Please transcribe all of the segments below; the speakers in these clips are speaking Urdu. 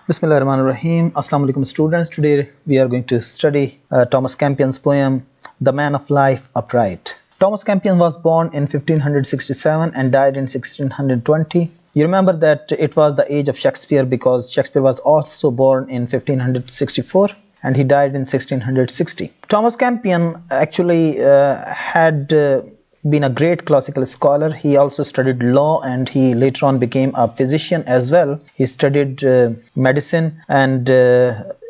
Bismillahirrahmanirrahim. Assalamu alaikum students. Today we are going to study Thomas Campion's poem The Man of Life Upright. Thomas Campion was born in 1567 and died in 1620. You remember that it was the age of Shakespeare because Shakespeare was also born in 1564 and he died in 1660. Thomas Campion actually had been a great classical scholar. He also studied law and he later on became a physician as well. He studied medicine, and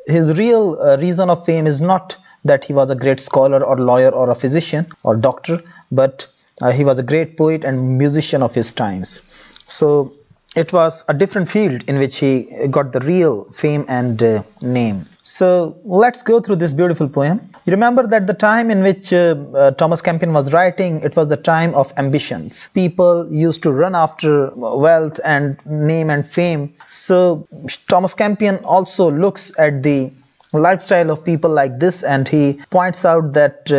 his real reason of fame is not that he was a great scholar or lawyer or a physician or doctor, but he was a great poet and musician of his times. So it was a different field in which he got the real fame and name. So let's go through this beautiful poem. You remember that the time in which Thomas Campion was writing, it was the time of ambitions. People used to run after wealth and name and fame. So Thomas Campion also looks at the lifestyle of people like this, and he points out that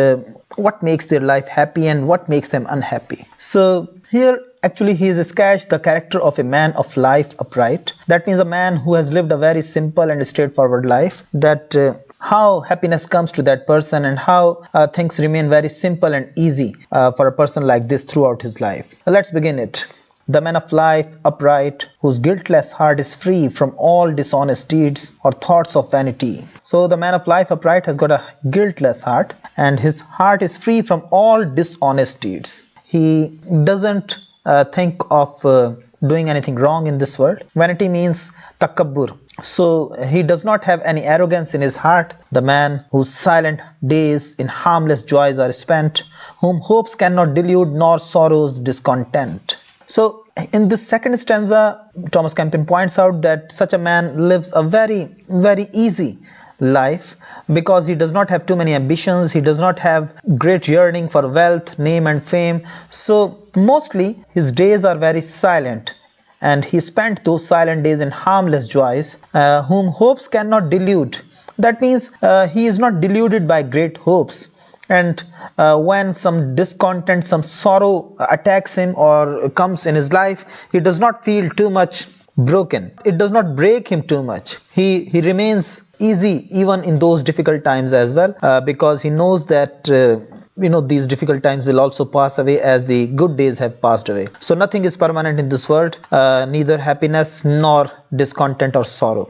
what makes their life happy and what makes them unhappy. So here actually he is sketched the character of a man of life upright. That means a man who has lived a very simple and straightforward life, that how happiness comes to that person and how things remain very simple and easy for a person like this throughout his life. Let's begin it. The man of life upright, whose guiltless heart is free from all dishonest deeds or thoughts of vanity. So the man of life upright has got a guiltless heart, and his heart is free from all dishonest deeds. He doesn't think of doing anything wrong in this world. Vanity means takabbur. So he does not have any arrogance in his heart. The man whose silent days in harmless joys are spent, whom hopes cannot delude nor sorrows discontent. So in this second stanza, Thomas Campion points out that such a man lives a very, very easy life because he does not have too many ambitions. He does not have great yearning for wealth, name and fame. So mostly his days are very silent, and he spent those silent days in harmless joys, whom hopes cannot delude. That means he is not deluded by great hopes. And when some discontent, some sorrow attacks him or comes in his life, he does not feel too much broken. It does not break him too much. He remains easy even in those difficult times as well, because he knows that these difficult times will also pass away as the good days have passed away. So nothing is permanent in this world, neither happiness nor discontent or sorrow.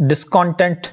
Discontent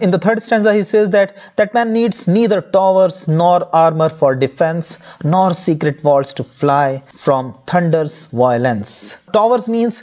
In the third stanza, he says that man needs neither towers nor armor for defense, nor secret walls to fly from thunder's violence. Towers means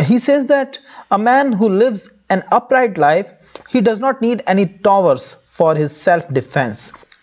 he says that a man who lives an upright life, he does not need any towers for his self defense.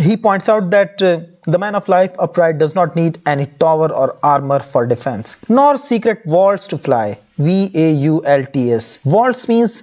he points out that the man of life upright does not need any tower or armor for defense, nor secret walls to fly. VAULTS. Walls means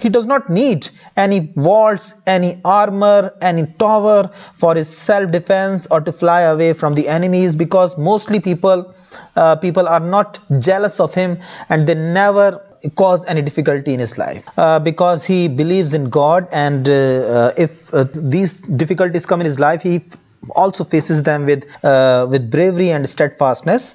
he does not need any walls, any armor, any tower for his self-defense or to fly away from the enemies, because mostly people are not jealous of him and they never cause any difficulty in his life because he believes in God, and if these difficulties come in his life, he also faces them with bravery and steadfastness.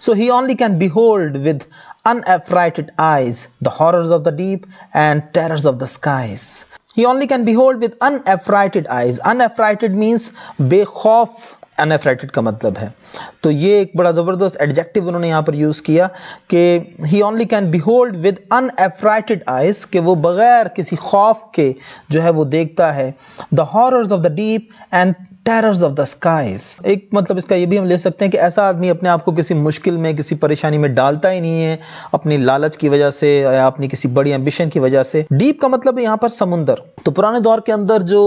So he only can behold with unaffrighted eyes the horrors of the deep and terrors of the skies. He only can behold with unaffrighted eyes. Unaffrighted means بے خوف unaffrighted کا مطلب ہے. تو یہ ایک بڑا زبردست ایڈجیکٹیو انہوں نے یہاں پر یوز کیا کہ he only can behold with unaffrighted eyes, کہ وہ بغیر کسی خوف کے جو ہے وہ دیکھتا ہے. The horrors of the deep and terrors of the skies. ایک مطلب اس کا یہ بھی ہم لے سکتے ہیں کہ ایسا آدمی اپنے آپ کو کسی مشکل میں کسی پریشانی میں ڈالتا ہی نہیں ہے اپنی لالچ کی وجہ سے یا اپنی کسی بڑی ایمبیشن کی وجہ سے. ڈیپ کا مطلب یہاں پر سمندر. تو پرانے دور کے اندر جو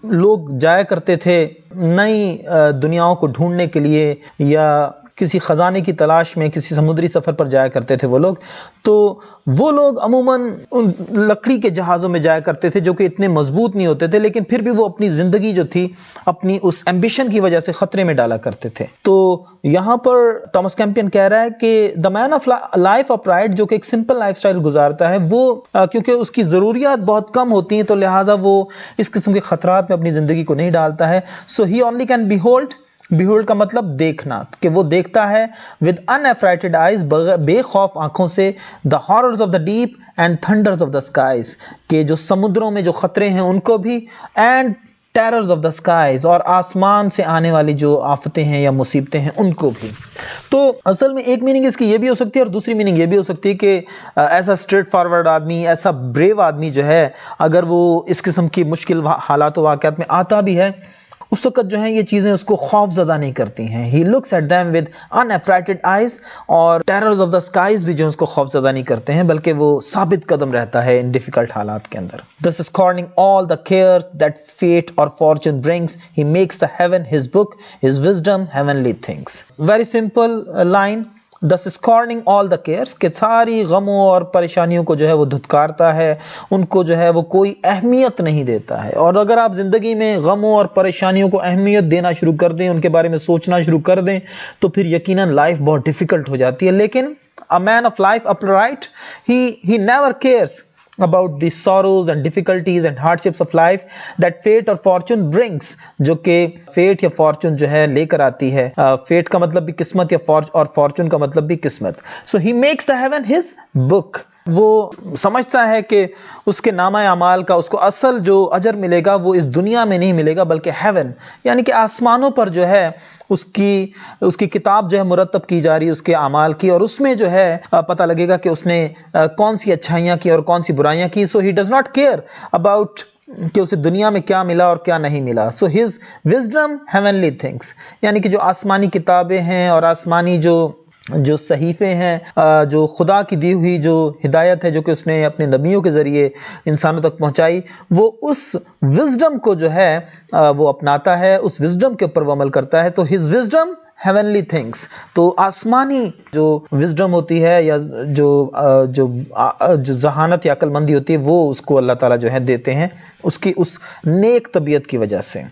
لوگ جایا کرتے تھے نئی دنیاؤں کو ڈھونڈنے کے لیے یا کسی خزانے کی تلاش میں کسی سمندری سفر پر جایا کرتے تھے وہ لوگ، تو وہ لوگ عموماً لکڑی کے جہازوں میں جایا کرتے تھے جو کہ اتنے مضبوط نہیں ہوتے تھے، لیکن پھر بھی وہ اپنی زندگی جو تھی اپنی اس ایمبیشن کی وجہ سے خطرے میں ڈالا کرتے تھے. تو یہاں پر ٹامس کیمپین کہہ رہا ہے کہ دا مین آف لائف اپرائٹ، جو کہ ایک سمپل لائف سٹائل گزارتا ہے، وہ کیونکہ اس کی ضروریات بہت کم ہوتی ہیں تو لہٰذا وہ اس قسم کے خطرات میں اپنی زندگی کو نہیں ڈالتا ہے. سو ہی اونلی کین بیہولڈ، بیہولڈ کا مطلب دیکھنا، کہ وہ دیکھتا ہے with unaffrighted eyes، بے خوف آنکھوں سے، the horrors of the deep and thunders of the skies، کہ جو سمندروں میں جو خطرے ہیں ان کو بھی، and terrors of the skies، اور آسمان سے آنے والی جو آفتیں ہیں یا مصیبتیں ہیں ان کو بھی. تو اصل میں ایک میننگ اس کی یہ بھی ہو سکتی ہے اور دوسری میننگ یہ بھی ہو سکتی ہے کہ ایسا اسٹریٹ فارورڈ آدمی، ایسا بریو آدمی جو ہے، اگر وہ اس قسم کی مشکل حالات و واقعات میں آتا بھی ہے، اس وقت جو ہیں یہ چیزیں اس کو خوف زدہ نہیں کرتی ہیں. He looks at them with unaffrighted eyes، اور terrors of the skies بھی جو ہیں اس کو خوف زدہ نہیں کرتے ہیں بلکہ وہ ثابت قدم رہتا ہے ان ڈیفیکلٹ حالات کے اندر. Thus scorning all the cares that fate or fortune brings, he makes the heaven his book, his wisdom heavenly things. Very simple line. Thus scorning all the cares، کہ ساری غموں اور پریشانیوں کو جو ہے وہ دھتکارتا ہے، ان کو جو ہے وہ کوئی اہمیت نہیں دیتا ہے. اور اگر آپ زندگی میں غموں اور پریشانیوں کو اہمیت دینا شروع کر دیں، ان کے بارے میں سوچنا شروع کر دیں، تو پھر یقیناً لائف بہت ڈیفیکلٹ ہو جاتی ہے. لیکن a man of life upright، he never cares about the sorrows and difficulties and hardships of life that fate or fortune brings، جو کہ fate یا fortune جو ہے لے کر آتی ہے. fate کا مطلب بھی قسمت یا اور fortune کا مطلب بھی قسمت. So he makes the heaven his book، وہ سمجھتا ہے کہ اس کے نامہ اعمال کا اس کو اصل جو اجر ملے گا وہ اس دنیا میں نہیں ملے گا بلکہ ہیون، یعنی کہ آسمانوں پر جو ہے اس کی کتاب جو ہے مرتب کی جا رہی ہے اس کے اعمال کی، اور اس میں جو ہے پتہ لگے گا کہ اس نے کون سی اچھائیاں کی اور کون سی برائیاں کی. So he does not care about کہ اسے دنیا میں کیا ملا اور کیا نہیں ملا. So his wisdom heavenly things, یعنی کہ جو آسمانی کتابیں ہیں اور آسمانی جو صحیفے ہیں، جو خدا کی دی ہوئی جو ہدایت ہے جو کہ اس نے اپنے نبیوں کے ذریعے انسانوں تک پہنچائی، وہ اس وزڈم کو جو ہے وہ اپناتا ہے، اس وزڈم کے اوپر وہ عمل کرتا ہے. تو ہز وزڈم ہیونلی تھنگس، تو آسمانی جو وزڈم ہوتی ہے یا جو ذہانت یا عقل مندی ہوتی ہے وہ اس کو اللہ تعالیٰ جو ہے دیتے ہیں اس کی اس نیک طبیعت کی وجہ سے.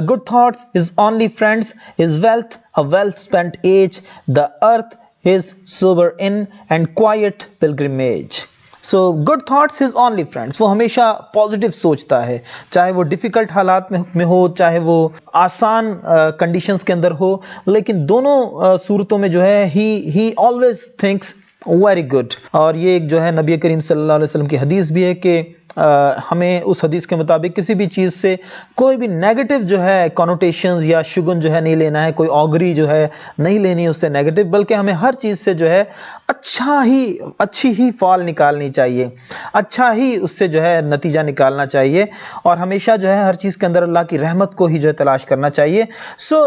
Good thoughts his only friends, his wealth a well spent age, the earth his sober inn and quiet pilgrimage. So good thoughts his only friends، وہ ہمیشہ پازیٹیو سوچتا ہے، چاہے وہ ڈیفیکلٹ حالات میں ہو چاہے وہ آسان کنڈیشنز کے اندر ہو، لیکن دونوں صورتوں میں جو ہے he always thinks very good. اور یہ ایک جو ہے نبی کریم صلی اللہ علیہ وسلم کی حدیث بھی ہے کہ ہمیں اس حدیث کے مطابق کسی بھی چیز سے کوئی بھی نیگیٹو جو ہے کنوٹیشنز یا شگن جو ہے نہیں لینا ہے، کوئی آگری جو ہے نہیں لینی اس سے نیگیٹو، بلکہ ہمیں ہر چیز سے جو ہے اچھی ہی فال نکالنی چاہیے، اچھا ہی اس سے جو ہے نتیجہ نکالنا چاہیے، اور ہمیشہ جو ہے ہر چیز کے اندر اللہ کی رحمت کو ہی جو ہے تلاش کرنا چاہیے. سو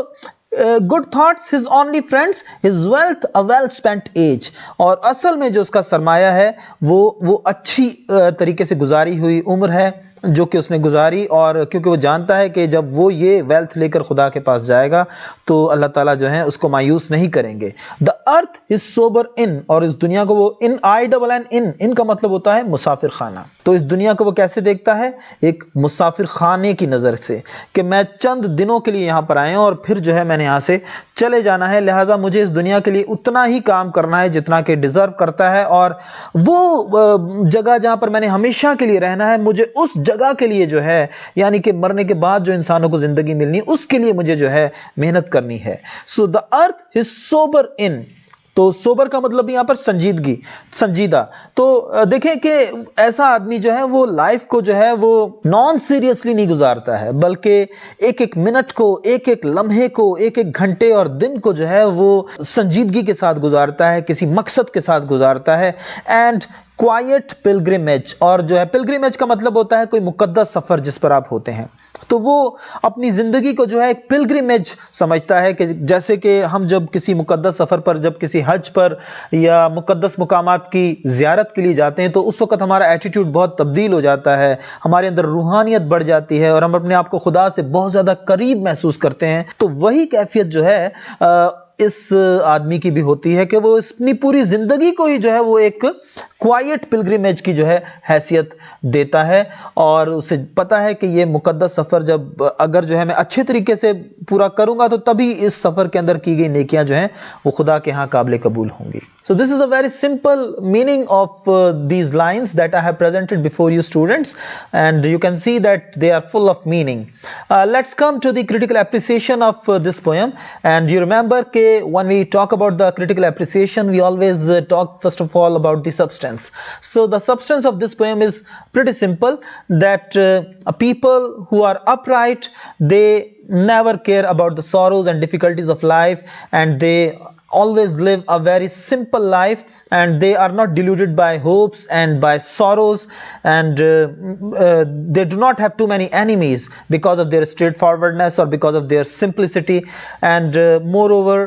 good thoughts his only friends, his wealth a well spent age، اور اصل میں جو اس کا سرمایہ ہے وہ اچھی طریقے سے گزاری ہوئی عمر ہے جو کہ اس نے گزاری، اور کیونکہ وہ جانتا ہے کہ جب وہ یہ ویلتھ لے کر خدا کے پاس جائے گا تو اللہ تعالیٰ جو ہے اس کو مایوس نہیں کریں گے. the earth is sober in، اور اس دنیا کو وہ ان کا مطلب ہوتا ہے مسافر خانہ. تو اس دنیا کو وہ کیسے دیکھتا ہے؟ ایک مسافر خانے کی نظر سے، کہ میں چند دنوں کے لیے یہاں پر آیا ہوں اور پھر جو ہے میں نے یہاں سے چلے جانا ہے، لہٰذا مجھے اس دنیا کے لیے اتنا ہی کام کرنا ہے جتنا کہ ڈیزرو کرتا ہے، اور وہ جگہ جہاں پر میں نے ہمیشہ کے لیے رہنا ہے مجھے اس جگہ کے لیے جو ہے، یعنی کہ مرنے کے بعد جو انسانوں کو زندگی ملنی اس کے لیے مجھے جو ہے محنت کرنی ہے. سو the earth is sober in، تو سوبر کا مطلب یہاں پر سنجیدگی، سنجیدہ. تو دیکھیں کہ ایسا آدمی جو ہے وہ لائف کو جو ہے وہ نان سیریسلی نہیں گزارتا ہے، بلکہ ایک ایک منٹ کو، ایک ایک لمحے کو، ایک ایک گھنٹے اور دن کو جو ہے وہ سنجیدگی کے ساتھ گزارتا ہے، کسی مقصد کے ساتھ گزارتا ہے. اینڈ کوائٹ پلگرمیج، اور جو ہے پلگرمیج کا مطلب ہوتا ہے کوئی مقدس سفر جس پر آپ ہوتے ہیں. تو وہ اپنی زندگی کو جو ہے ایک پلگرمیج سمجھتا ہے، کہ جیسے کہ ہم جب کسی مقدس سفر پر، جب کسی حج پر یا مقدس مقامات کی زیارت کے لیے جاتے ہیں تو اس وقت ہمارا ایٹیٹیوڈ بہت تبدیل ہو جاتا ہے، ہمارے اندر روحانیت بڑھ جاتی ہے اور ہم اپنے آپ کو خدا سے بہت زیادہ قریب محسوس کرتے ہیں. تو وہی کیفیت جو ہے اس آدمی کی بھی ہوتی ہے کہ وہ اپنی پوری زندگی کو ہی جو ہے وہ ایک کوائٹ پلگرمیج کی جو ہے حیثیت دیتا ہے، اور اسے پتا ہے کہ یہ مقدس سفر جب اگر جو ہے میں اچھے طریقے سے پورا کروں گا تو تبھی اس سفر کے اندر کی گئی نیکیاں جو ہیں وہ خدا کے ہاں قابل قبول ہوں گی. So this is a very simple meaning of these lines that I have presented before you students, and you can see that they are full of meaning. Let's come to the critical appreciation of this poem. And you remember that when we talk about the critical appreciation, we always talk first of all about the substance. So the substance of this poem is pretty simple, that people who are upright, they never care about the sorrows and difficulties of life, and they always live a very simple life, and they are not deluded by hopes and by sorrows, and they do not have too many enemies because of their straightforwardness or because of their simplicity. And moreover,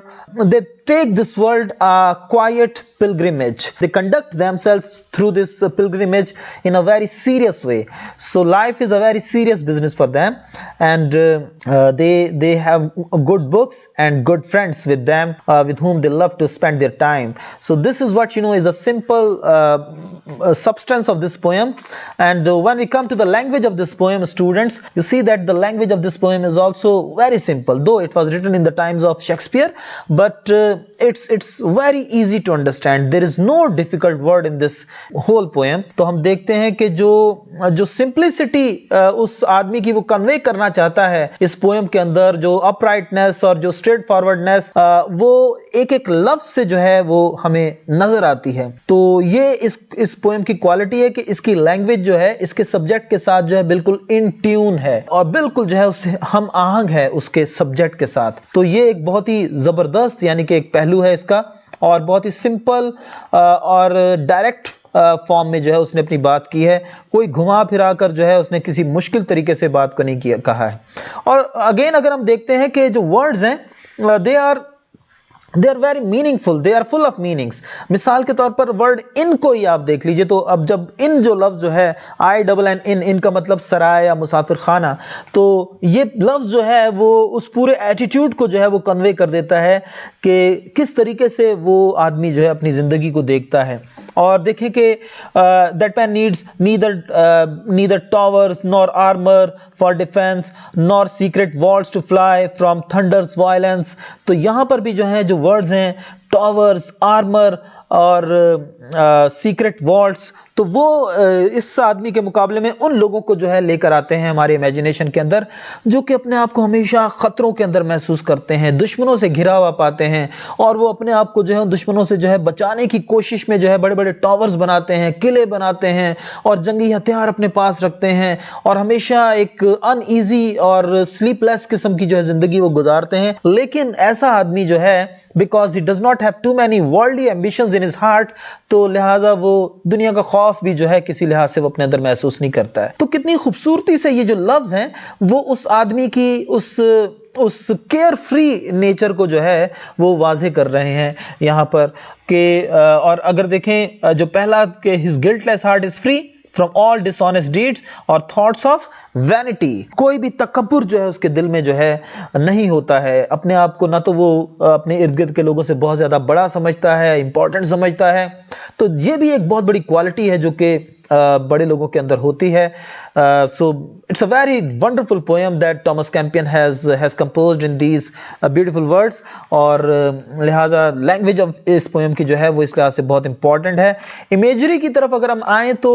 they take this world a quiet pilgrimage. They conduct themselves through this pilgrimage in a very serious way. So life is a very serious business for them, and they have good books and good friends with them, with whom they love to spend their time. So this is what is a simple substance of this poem. And when we come to the language of this poem, students, you see that the language of this poem is also very simple, though it was written in the times of Shakespeare, but it's very easy to understand. There is no difficult word in this whole poem. تو ہم دیکھتے ہیں کہ جو simplicity اس آدمی کی وہ convey کرنا چاہتا ہے اس poem کے اندر، جو uprightness اور جو straight forwardness، وہ ایک ایک لفظ سے جو ہے وہ ہمیں نظر آتی ہے. تو یہ اس poem کی کوالٹی ہے کہ اس کی لینگویج جو ہے اس کے سبجیکٹ کے ساتھ جو ہے بالکل ان ٹیون ہے، اور بالکل جو ہے اس سے ہم آہنگ ہے اس کے سبجیکٹ کے ساتھ. تو یہ ایک بہت ہی زبردست یعنی کہ ایک پہلو ہے اس کا، اور بہت ہی سمپل اور ڈائریکٹ فارم میں جو ہے اس نے اپنی بات کی ہے. کوئی گھما پھرا کر جو ہے اس نے کسی مشکل طریقے سے بات کو نہیں کہا ہے. اور اگین اگر ہم دیکھتے ہیں کہ جو ورڈز ہیں they are very meaningful, they are full of meanings. مثال کے طور پر ورڈ ان کو ہی آپ دیکھ لیجئے. تو اب جب ان جو لفظ جو ہے ان کا مطلب سرائے یا مسافر خانہ، تو یہ لفظ جو ہے وہ اس پورے ایٹیٹیوڈ کو جو ہے وہ کنوے کر دیتا ہے کہ کس طریقے سے وہ آدمی جو ہے اپنی زندگی کو دیکھتا ہے. اور دیکھیں کہ that man needs neither towers nor armor for defense nor secret walls to fly from thunder's violence. تو یہاں پر بھی جو ہے جو ورڈز ہیں ٹاورز، آرمر اور سیکرٹ والٹس، تو وہ اس آدمی کے مقابلے میں ان لوگوں کو جو ہے لے کر آتے ہیں ہمارے امیجنیشن کے اندر جو کہ اپنے آپ کو ہمیشہ خطروں کے اندر محسوس کرتے ہیں، دشمنوں سے گھرا ہوا پاتے ہیں، اور وہ اپنے آپ کو جو ہے دشمنوں سے جو ہے بچانے کی کوشش میں جو ہے بڑے بڑے ٹاورز بناتے ہیں، قلعے بناتے ہیں، اور جنگی ہتھیار اپنے پاس رکھتے ہیں، اور ہمیشہ ایک ان ایزی اور سلیپ لیس قسم کی جو ہے زندگی وہ گزارتے ہیں. لیکن ایسا آدمی جو ہے because he does not have too many worldly ambitions in his heart, تو لہٰذا وہ دنیا کا خوف بھی جو ہے کسی لحاظ سے وہ اپنے اندر محسوس نہیں کرتا ہے. تو کتنی خوبصورتی سے یہ جو لفظ ہیں وہ اس آدمی کی اس کیئر فری نیچر کو جو ہے وہ واضح کر رہے ہیں یہاں پر کہ اور اگر دیکھیں جو پہلا کہ his guiltless heart is free from all dishonest deeds اور thoughts of vanity. کوئی بھی تکبر جو ہے اس کے دل میں جو ہے نہیں ہوتا ہے، اپنے آپ کو نہ تو وہ اپنے ارد گرد کے لوگوں سے بہت زیادہ بڑا سمجھتا ہے، امپورٹنٹ سمجھتا ہے. تو یہ بھی ایک بہت بڑی کوالٹی ہے جو کہ بڑے لوگوں کے اندر ہوتی ہے. So it's a very wonderful poem that Thomas Campion has composed in these beautiful words, اور لہٰذا language of اس poem کی جو ہے وہ اس لحاظ سے بہت امپورٹنٹ ہے. امیجری کی طرف اگر ہم آئیں تو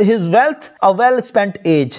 His wealth, a well spent age,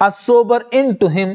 a sober into him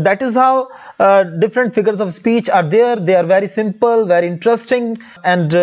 that is how different figures of speech are there. They are very simple, very interesting and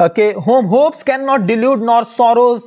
hopes cannot delude nor sorrows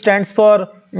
stands for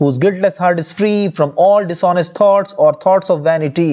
whose guiltless heart is free from all dishonest thoughts or thoughts of vanity,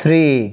3,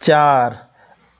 4,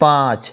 5,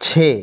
6।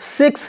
6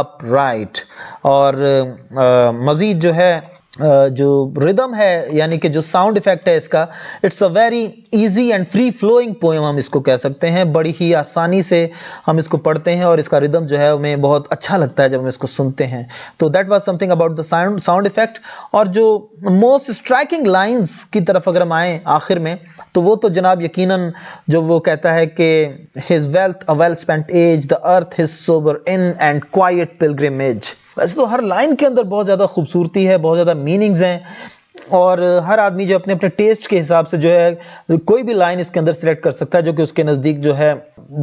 upright. اور مزید جو ہے جو ردم ہے یعنی کہ جو ساؤنڈ افیکٹ ہے اس کا, it's a very easy and free flowing poem ہم اس کو کہہ سکتے ہیں. بڑی ہی آسانی سے ہم اس کو پڑھتے ہیں اور اس کا ردم جو ہے ہمیں بہت اچھا لگتا ہے جب ہم اس کو سنتے ہیں. تو that was something about the sound effect. اور جو موسٹ اسٹرائکنگ لائنز کی طرف اگر ہم آئیں آخر میں, تو وہ تو جناب یقیناً جو وہ کہتا ہے کہ his wealth a well spent age, the earth his sober inn and quiet pilgrimage. ویسے تو ہر لائن کے اندر بہت زیادہ خوبصورتی ہے, بہت زیادہ میننگز ہیں, اور ہر آدمی جو اپنے اپنے ٹیسٹ کے حساب سے جو ہے کوئی بھی لائن اس کے اندر سلیکٹ کر سکتا ہے جو کہ اس کے نزدیک جو ہے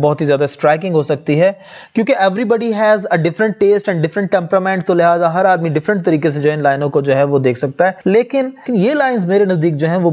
بہت ہی زیادہ اسٹرائکنگ ہو سکتی ہے, کیونکہ everybody has a different taste and different temperament. تو لہٰذا ہر آدمی ڈفرنٹ طریقے سے جو ہے ان لائنوں کو جو ہے وہ دیکھ سکتا ہے. لیکن یہ لائنز میرے نزدیک جو ہیں وہ